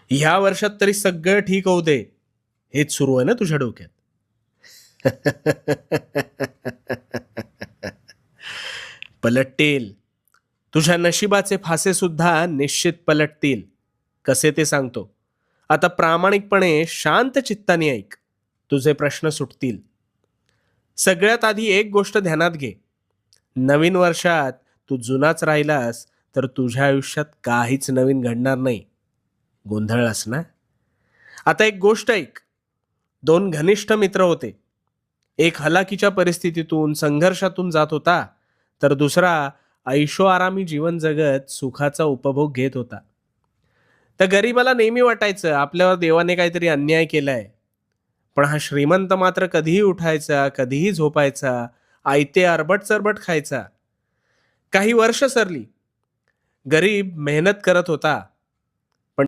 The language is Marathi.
ह्या वर्षात तरी सगळं ठीक होऊ दे, हेच सुरू आहे ना तुझ्या डोक्यात. पलटतील. तुझ्या नशिबाचे फासे सुद्धा निश्चित पलटतील. कसे ते सांगतो. आता प्रामाणिकपणे शांत चित्ताने ऐक. तुझे प्रश्न सुटतील. सगळ्यात आधी एक गोष्ट ध्यानात घे. नवीन वर्षात तू जुनाच राहिलास तर तुझ्या आयुष्यात काहीच नवीन घडणार नाही. गोंधळलास ना? आता एक गोष्ट ऐक. दोन घनिष्ठ मित्र होते. एक हलाखीच्या परिस्थितीतून संघर्षातून जात होता, तर दुसरा ऐशोआरामी जीवन जगत सुखाचा उपभोग घेत होता. त्या गरीबाला नेहमी वाटायचं आपल्यावर देवाने काहीतरी अन्याय केलाय. पण हा श्रीमंत मात्र कधीही उठायचा, कधीही झोपायचा, आयते अरबट चरबट खायचा. काही वर्ष सरली. गरीब मेहनत करत होता,